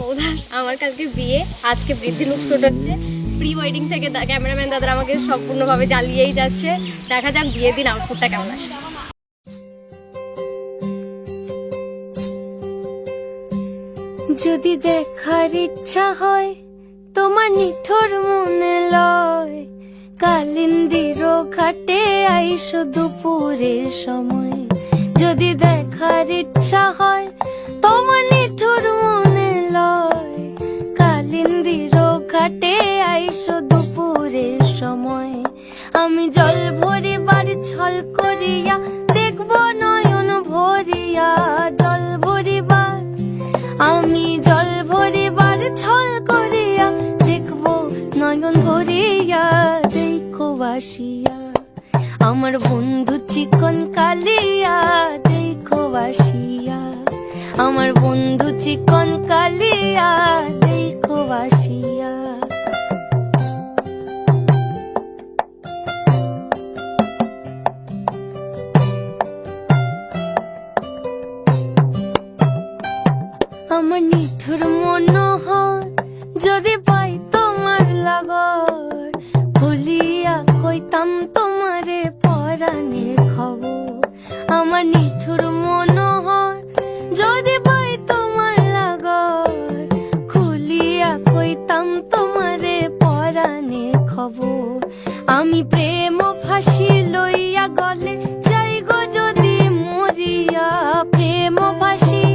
বৌদা, আমার কালকে বিয়ে, আজকে বৃদ্ধি লুক শুট হচ্ছে। প্রি ওয়েডিং থেকে ক্যামেরাম্যান দাদারা আমাকে সম্পূর্ণভাবে জ্বালিয়েই যাচ্ছে। দেখা যাক বিয়ের দিন আউটপুটটা কেমন আসে। যদি দেখার ইচ্ছা হয় তোমার নিঠুর মনে লয়, কালিন্দির ঘাটে আইসো দুপুরের সময়। যদি দেখার ইচ্ছা হয় তোমার নিঠুর মনে লয়, কালিন্দির ঘাটে আইসো দুপুরের সময়। আমি জল ভরিবার ছল করিয়া দেখব নয়ন ভরিয়া, জল ভরিবার আমি জল ভরিবার ছল করিয়া দেখব নয়ন ভরিয়া। দেখো বাসিয়া আমার বন্ধু চিকন কালিয়া, দেখো বাসিয়া আমার বন্ধু চিকন কালিয়া, দেখো বাসিয়া। আমার নিঠুর মনোহর যদি পাই তোমার লাগর, ভুলিয়া কইতাম তোমারে পরাণের খবর। আমার নিঠুর মনোহর যদি পাই তোমার লাগর, খুলিয়া কইতাম তোমারে পরাণের খবর। আমি প্রেম ফাঁসি লইয়া গলে যাই গো যদি মরিয়া, প্রেম ফাঁসি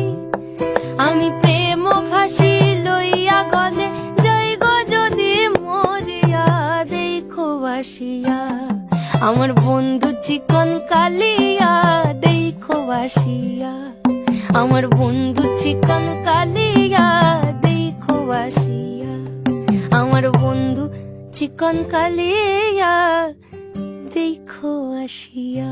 আমি প্রেম ফাঁসি লইয়া গলে যাই গো যদি মরিয়া। দেখো বাসিয়া আমার বন্ধু চিকন কালিয়া, দেখো বাসিয়া আমার বন্ধু চিকন কালিয়া, দেখো বাসিয়া আমার বন্ধু চিকন কালিয়া, দেখো আসিয়া।